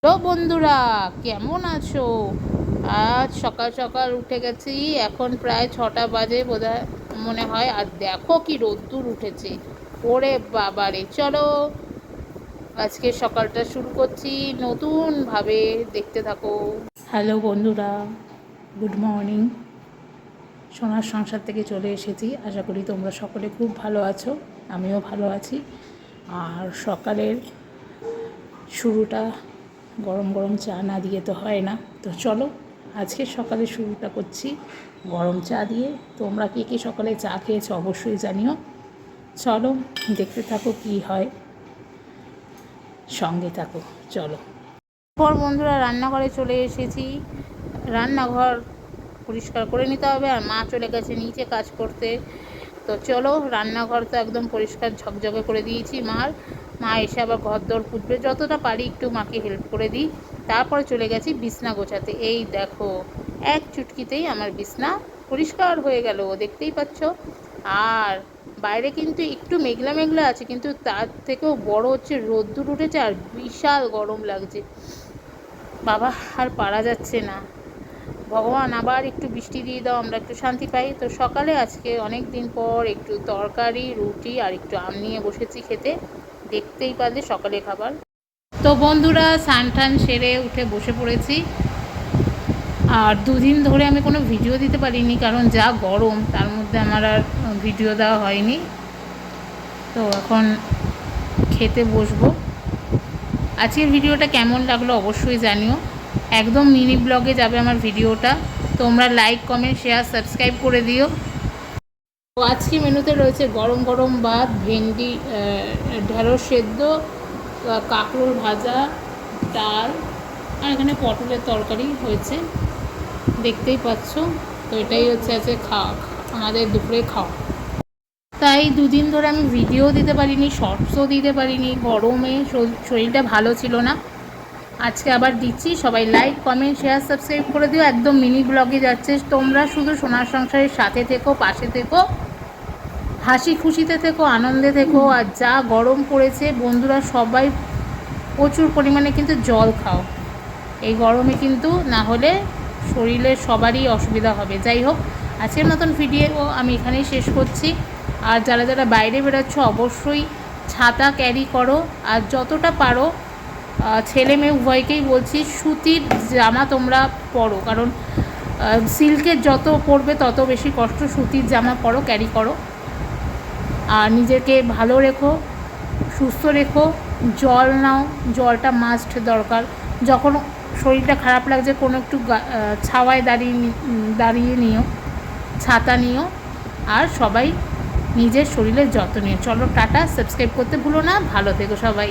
Hello বন্ধুরা, কেমন আছো? আজ সকাল সকাল উঠে গেছি। এখন প্রায় 6টা বাজে বোধহয় মনে হয়। আর দেখো কি রোদ্দুর উঠেছে। ওরে বাবারে, চলো আজকে সকালটা শুরু করছি নতুনভাবে, দেখতে থাকো। হ্যালো বন্ধুরা, গুড মর্নিং। সোনার সংসার থেকে চলে এসেছি। আশা করি তোমরা সকলে খুব ভালো আছো, আমিও ভালো আছি। আর সকালের শুরুটা গরম গরম চা না দিয়ে তো হয় না। তো চলো আজকে সকালে শুরুটা করছি গরম চা দিয়ে। তোমরা কে কে সকালে চা খেয়েছো অবশ্যই জানিও। চলো দেখতে থাকো কি হয়, সঙ্গে থাকো। চলো পর বন্ধুরা, রান্নাঘরে চলে এসেছি। রান্নাঘর পরিষ্কার করে নিতে হবে, আর মা চলে গেছে নিচে কাজ করতে। তো চলো, রান্নাঘর তো একদম পরিষ্কার ঝকঝকে করে দিয়েছি। মা এসে আবার ঘর দর পুঁতবে, যতটা পারি একটু মাকে হেল্প করে দিই। তারপরে চলে গেছি বিছনা গোছাতে। এই দেখো, এক চুটকিতেই আমার বিছনা পরিষ্কার হয়ে গেল, দেখতেই পাচ্ছ। আর বাইরে কিন্তু একটু মেঘলা মেঘলা আছে, কিন্তু তার থেকেও বড় হচ্ছে রোদ্দুর উঠেছে, আর বিশাল গরম লাগছে। বাবা, আর পারা যাচ্ছে না। ভগবান আবার একটু বৃষ্টি দিয়ে দাও, আমরা একটু শান্তি পাই। তো সকালে আজকে অনেক দিন পর একটু তরকারি, রুটি আর একটু আম নিয়ে বসেছি খেতে। দেখতেই পারলে সকালে খাবার। তো বন্ধুরা, স্নান টান সেরে উঠে বসে পড়েছি। আর দুদিন ধরে আমি কোনো ভিডিও দিতে পারিনি, কারণ যা গরম, তার মধ্যে আমার আর ভিডিও দেওয়া হয়নি। তো এখন খেতে বসবো। আজকের ভিডিওটা কেমন লাগলো অবশ্যই জানিও। একদম মিনি ব্লগে যাবে আমার ভিডিওটা। তোমরা লাইক, কমেন্ট, শেয়ার, সাবস্ক্রাইব করে দিও। তো আজকে মেনুতে রয়েছে গরম গরম ভাত, ভেন্ডি, ঢেঁড়স সেদ্ধ, কাঁকরোল ভাজা, ডাল, আর এখানে পটলের তরকারি হয়েছে, দেখতেই পাচ্ছ। তো এটাই হচ্ছে আজকে আমাদের দুপুরে খাওয়া। তাই দুদিন ধরে আমি ভিডিও দিতে পারিনি, শর্টসও দিতে পারিনি, গরমে শরীরটা ভালো ছিল না। আজকে আবার দিচ্ছি। সবাই লাইক, কমেন্ট, শেয়ার, সাবস্ক্রাইব করে দিও। একদম মিনি ব্লগে যাচ্ছে। তোমরা শুধু সোনার সংসারের সাথে থেকো, পাশে থেকো, হাসি খুশিতে থেকো, আনন্দে থেকো। আর যা গরম পড়েছে বন্ধুরা, সবাই প্রচুর পরিমাণে কিন্তু জল খাও। এই গরমে কিন্তু না হলে শরীরের সবারই অসুবিধা হবে। যাই হোক, আজকের মতন ভিডিও আমি এখানেই শেষ করছি। আর যারা যারা বাইরে বেরোচ্ছ অবশ্যই ছাতা ক্যারি করো। আর যতটা পারো, ছেলে মেয়ে উভয়কেই বলছি, সুতির জামা তোমরা পরো, কারণ সিল্কের যত পরবে তত বেশি কষ্ট। সুতির জামা পরো, ক্যারি করো। আর নিজেকে ভালো রেখো, সুস্থ রেখো। জল নাও, জলটা মাস্ট দরকার। যখন শরীরটা খারাপ লাগছে, কোনো একটু ছাওয়ায় দাঁড়িয়ে নিও, ছাতা নিও। আর সবাই নিজের শরীরের যত্ন নিও। চলো টাটা, সাবস্ক্রাইব করতে ভুলো না। ভালো থেকো সবাই।